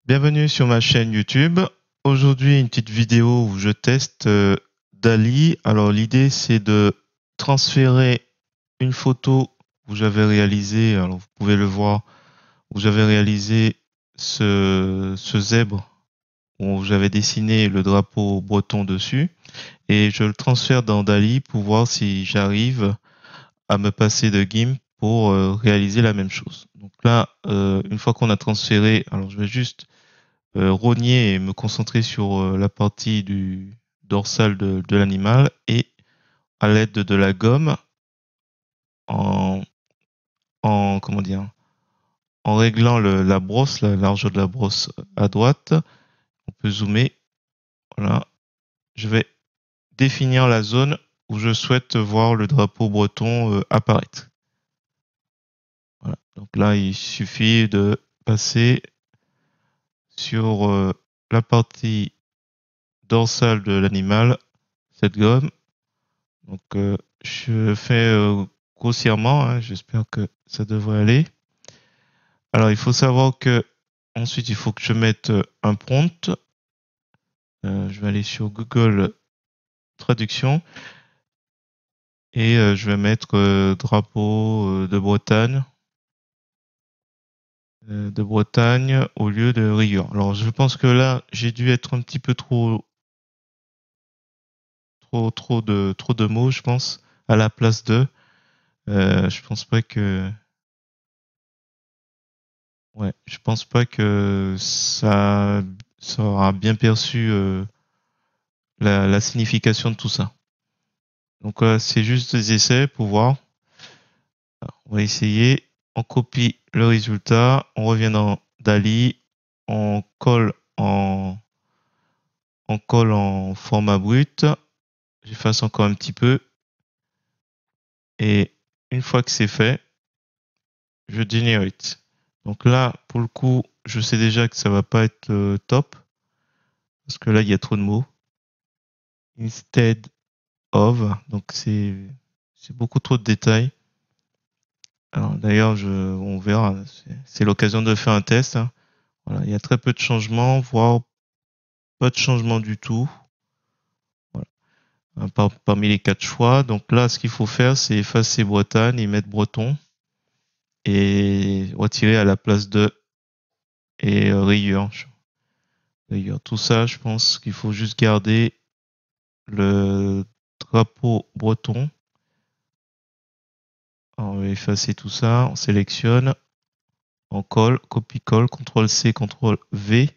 Bienvenue sur ma chaîne YouTube. Aujourd'hui, une petite vidéo où je teste DALL-E. Alors, l'idée, c'est de transférer une photo où j'avais réalisé, alors vous pouvez le voir, où j'avais réalisé ce zèbre, où j'avais dessiné le drapeau breton dessus. Et je le transfère dans DALL-E pour voir si j'arrive à me passer de GIMP pour réaliser la même chose. Donc là, une fois qu'on a transféré, alors je vais juste rogner et me concentrer sur la partie du dorsal de l'animal et à l'aide de la gomme en, comment dire, en réglant la brosse, la largeur de la brosse à droite, on peut zoomer. Voilà. Je vais définir la zone où je souhaite voir le drapeau breton apparaître. Voilà. Donc là, il suffit de passer sur la partie dorsale de l'animal, cette gomme. Donc, je fais grossièrement, hein, j'espère que ça devrait aller. Alors, il faut savoir que ensuite, il faut que je mette un prompt. Je vais aller sur Google Traduction et je vais mettre drapeau de Bretagne au lieu de rigueur. Alors, je pense que là, j'ai dû être un petit peu trop de mots, je pense, à la place de. Je pense pas que Ouais, je pense pas que ça aura bien perçu la signification de tout ça. Donc c'est juste des essais pour voir. Alors, on va essayer. On copie le résultat. On revient dans DALL-E. On colle en, on colle en format brut. J'efface encore un petit peu. Et une fois que c'est fait, je generate. Donc là, pour le coup, je sais déjà que ça va pas être top. Parce que là, il y a trop de mots. Instead of. Donc c'est beaucoup trop de détails. Alors d'ailleurs, on verra. C'est l'occasion de faire un test, hein. Voilà, il y a très peu de changements, voire pas de changements du tout. Voilà. Parmi les quatre choix. Donc là, ce qu'il faut faire, c'est effacer Bretagne et mettre Breton et retirer à la place de et rayure. Rayure. Tout ça, je pense qu'il faut juste garder le drapeau breton. Alors, on va effacer tout ça. On sélectionne. On colle, copie-colle, CTRL-C, CTRL-V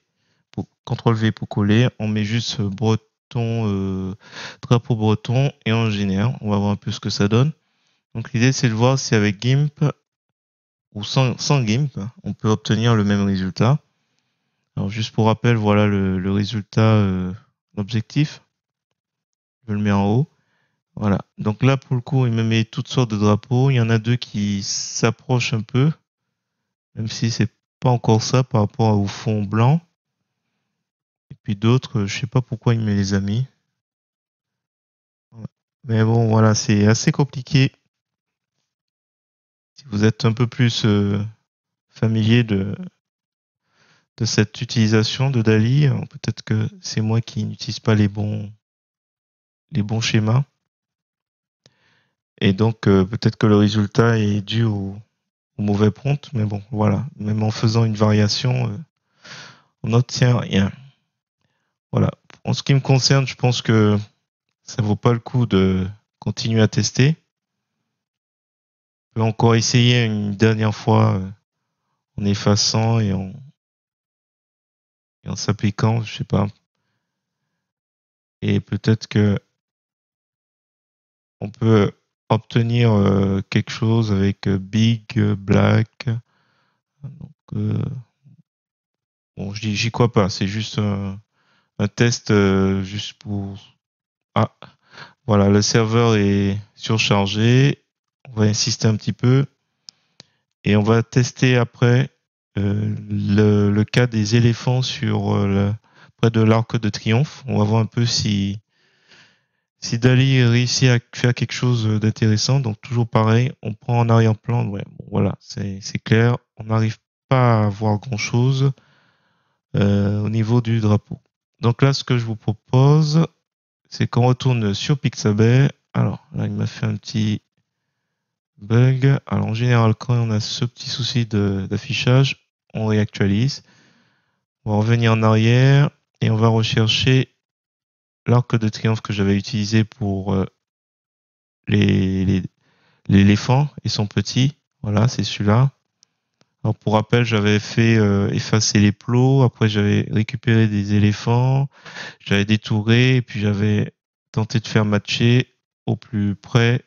pour coller. On met juste drapeau breton et on génère. On va voir un peu ce que ça donne. Donc l'idée c'est de voir si avec GIMP ou sans GIMP, on peut obtenir le même résultat. Alors juste pour rappel, voilà le résultat, l'objectif. Je le mets en haut. Voilà. Donc là pour le coup, il me met toutes sortes de drapeaux. Il y en a deux qui s'approchent un peu, même si c'est pas encore ça par rapport au fond blanc. Et puis d'autres, je sais pas pourquoi il me les a mis. Ouais. Mais bon, voilà, c'est assez compliqué. Si vous êtes un peu plus familier de cette utilisation de DALL-E, peut-être que c'est moi qui n'utilise pas les bons schémas. Et donc, peut-être que le résultat est dû au mauvais prompt. Mais bon, voilà. Même en faisant une variation, on n'obtient rien. Voilà. En ce qui me concerne, je pense que ça vaut pas le coup de continuer à tester. On peut encore essayer une dernière fois en effaçant et en s'appliquant, je sais pas. Et peut-être que on peut obtenir quelque chose avec big, black. Donc, bon, j'y crois pas. C'est juste un test juste pour. Ah, voilà, le serveur est surchargé. On va insister un petit peu et on va tester après le cas des éléphants sur près de l'Arc de Triomphe. On va voir un peu si DALL-E réussit à faire quelque chose d'intéressant. Donc toujours pareil, on prend en arrière-plan. Ouais, bon, voilà, c'est clair. On n'arrive pas à voir grand-chose. au niveau du drapeau. Donc là, ce que je vous propose, c'est qu'on retourne sur Pixabay. Alors là, il m'a fait un petit bug. Alors en général, quand on a ce petit souci d'affichage, on réactualise. On va revenir en arrière et on va rechercher l'arc de triomphe que j'avais utilisé pour l'éléphant et son petit. Voilà, c'est celui-là. Alors pour rappel, j'avais fait effacer les plots, après j'avais récupéré des éléphants, j'avais détouré, et puis j'avais tenté de faire matcher au plus près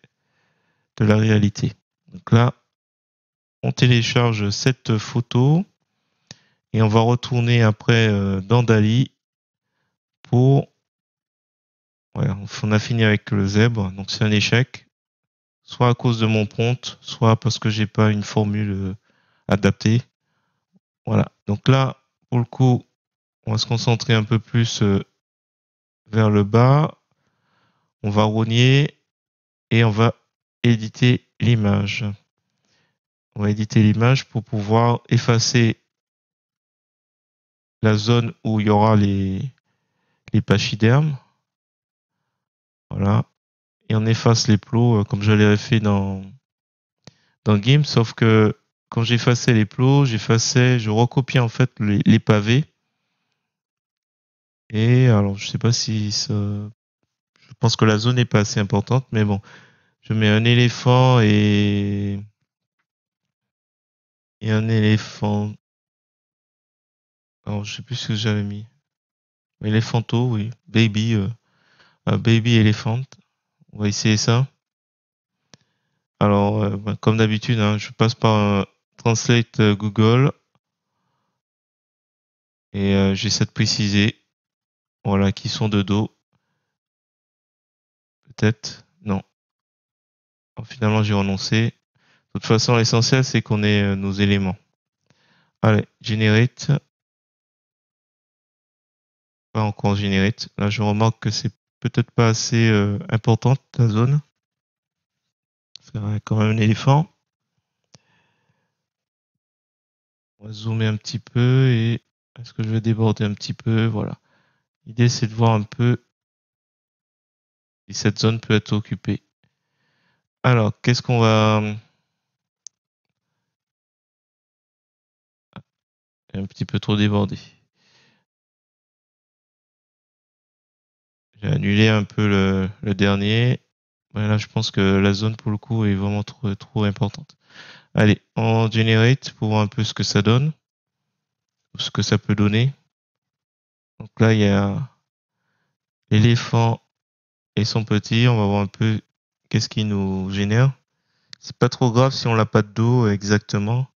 de la réalité. Donc là, on télécharge cette photo et on va retourner après dans Dali pour... Ouais, on a fini avec le zèbre, donc c'est un échec, soit à cause de mon prompt, soit parce que j'ai pas une formule adaptée. Voilà, donc là, pour le coup, on va se concentrer un peu plus vers le bas. On va rogner et on va éditer l'image. On va éditer l'image pour pouvoir effacer la zone où il y aura les pachydermes. Voilà. Et on efface les plots comme je l'avais fait dans GIMP, sauf que quand j'effaçais les plots, je recopiais en fait les pavés. Et alors, je sais pas si ça, je pense que la zone n'est pas assez importante, mais bon, je mets un éléphant et un éléphant. Alors, je sais plus ce que j'avais mis. Éléphanto, oui. Baby, baby elephant. On va essayer ça. Alors, comme d'habitude, hein, je passe par un Translate Google et j'essaie de préciser. Voilà, qui sont de dos. Peut-être. Non. Alors, finalement, j'ai renoncé. De toute façon, l'essentiel, c'est qu'on ait nos éléments. Allez, generate. Pas encore generate. Là, je remarque que c'est peut-être pas assez importante, la zone. C'est quand même un éléphant. On va zoomer un petit peu et est-ce que je vais déborder un petit peu? Voilà. L'idée, c'est de voir un peu si cette zone peut être occupée. Alors, qu'est-ce qu'on va... Un petit peu trop débordé. J'ai annulé un peu le dernier. Là, je pense que la zone, pour le coup, est vraiment trop importante. Allez, on generate pour voir un peu ce que ça donne. Ce que ça peut donner. Donc là, il y a l'éléphant et son petit. On va voir un peu qu'est-ce qui nous génère. C'est pas trop grave si on l'a pas de dos exactement.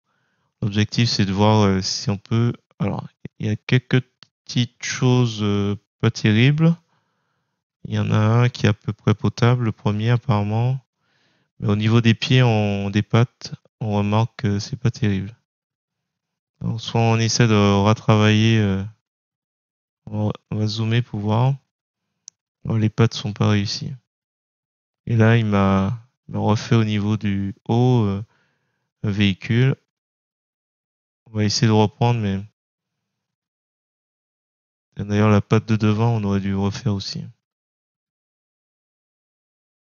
L'objectif, c'est de voir si on peut... Alors, il y a quelques petites choses pas terribles. Il y en a un qui est à peu près potable, le premier apparemment. Mais au niveau des pieds, des pattes, on remarque que c'est pas terrible. Alors, soit on essaie de retravailler, on va zoomer pour voir. Oh, les pattes sont pas réussies. Et là, il m'a refait au niveau du haut véhicule. On va essayer de reprendre, mais d'ailleurs la patte de devant, on aurait dû refaire aussi.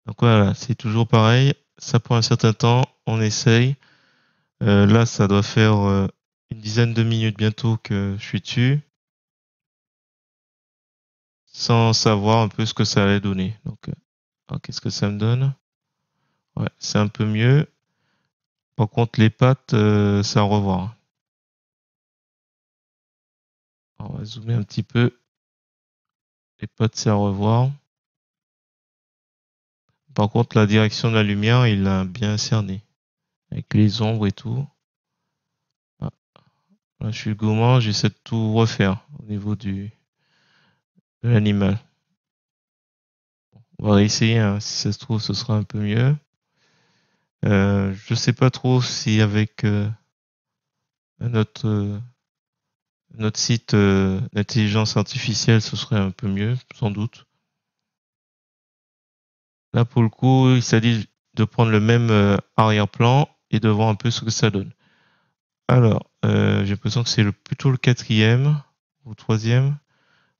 Donc voilà, c'est toujours pareil. Ça prend un certain temps, on essaye. Là, ça doit faire une dizaine de minutes bientôt que je suis dessus, sans savoir un peu ce que ça allait donner. Donc, qu'est-ce que ça me donne? Ouais, c'est un peu mieux. Par contre, les pattes, c'est à revoir. On va zoomer un petit peu. Les pattes, c'est à revoir. Par contre, la direction de la lumière, il l'a bien cerné. Avec les ombres et tout. Ah, là, je suis gourmand, j'essaie de tout refaire au niveau de l'animal. On va réessayer, hein. Si ça se trouve, ce sera un peu mieux. Je sais pas trop si avec notre site d'intelligence artificielle, ce serait un peu mieux, sans doute. Là, pour le coup, il s'agit de prendre le même arrière-plan et de voir un peu ce que ça donne. Alors, j'ai l'impression que c'est plutôt le quatrième. au troisième.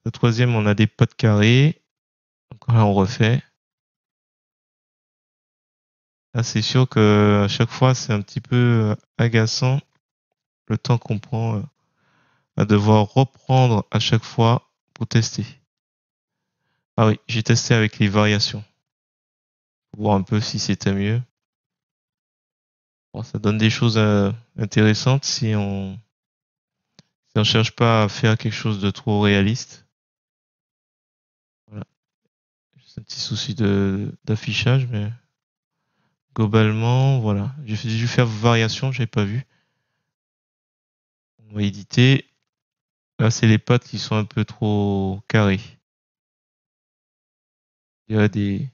Le troisième, on a des pattes carrées. Donc là, on refait. Là, c'est sûr que à chaque fois, c'est un petit peu agaçant le temps qu'on prend à devoir reprendre à chaque fois pour tester. Ah oui, j'ai testé avec les variations pour voir un peu si c'était mieux. Bon, ça donne des choses intéressantes si on cherche pas à faire quelque chose de trop réaliste. Voilà. C'est un petit souci d'affichage, mais globalement, voilà. J'ai dû faire variation, j'ai pas vu. On va éditer. Là, c'est les pattes qui sont un peu trop carrées. Il y a des.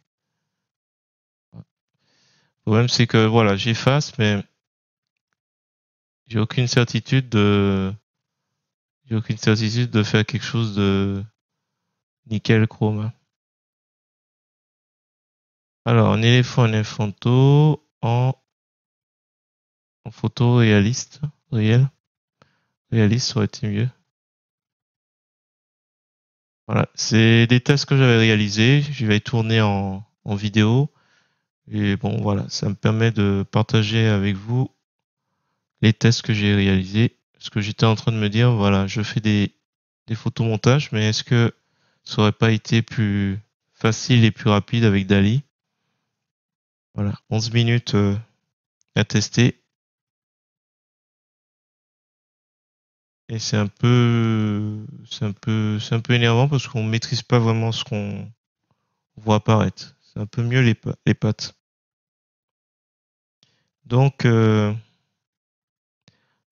Le problème, c'est que voilà, j'efface, mais j'ai aucune certitude de. J'ai aucune certitude de faire quelque chose de nickel chrome. Alors, un éléphant, un infanto en photo réaliste, réaliste aurait été mieux. Voilà, c'est des tests que j'avais réalisés. Je vais tourner en vidéo. Et bon, voilà, ça me permet de partager avec vous les tests que j'ai réalisés. Parce que j'étais en train de me dire, voilà, je fais des photomontages, mais est-ce que ça aurait pas été plus facile et plus rapide avec Dali? Voilà, 11 minutes à tester. Et c'est un peu énervant parce qu'on maîtrise pas vraiment ce qu'on voit apparaître. C'est un peu mieux les pattes. Donc,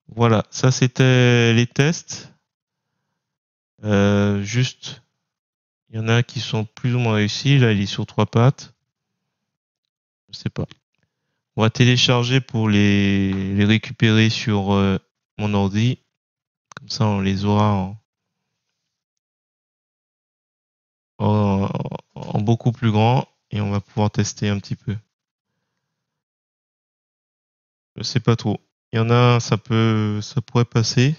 voilà, ça c'était les tests. Juste, il y en a qui sont plus ou moins réussis. Là, il est sur 3 pattes. Je sais pas. On va télécharger pour les récupérer sur mon ordi. Comme ça, on les aura en, en beaucoup plus grand et on va pouvoir tester un petit peu. Je sais pas trop. Il y en a, ça pourrait passer.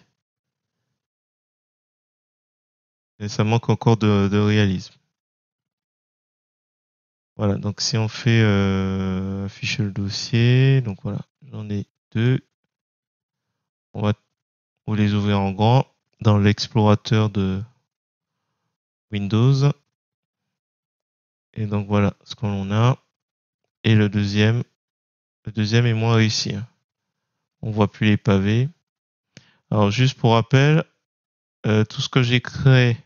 Et ça manque encore de réalisme. Voilà, donc si on fait afficher le dossier, donc voilà, j'en ai 2. On va vous les ouvrir en grand dans l'explorateur de Windows. Et donc voilà ce qu'on a. Et le deuxième est moins réussi, hein. On voit plus les pavés. Alors juste pour rappel, tout ce que j'ai créé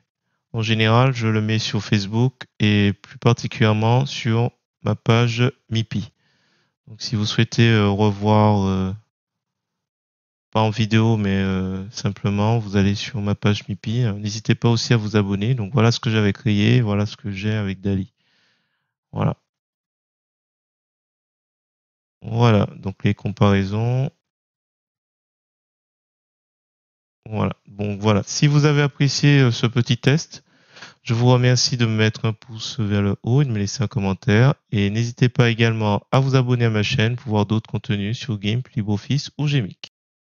en général, je le mets sur Facebook et plus particulièrement sur ma page Mipi. Donc si vous souhaitez revoir, pas en vidéo, mais simplement, vous allez sur ma page Mipi. N'hésitez pas aussi à vous abonner. Donc voilà ce que j'avais créé, voilà ce que j'ai avec Dali. Voilà. Voilà, donc les comparaisons. Voilà. Bon, voilà. Si vous avez apprécié ce petit test, je vous remercie de me mettre un pouce vers le haut et de me laisser un commentaire. Et n'hésitez pas également à vous abonner à ma chaîne pour voir d'autres contenus sur GIMP, LibreOffice ou Gmic.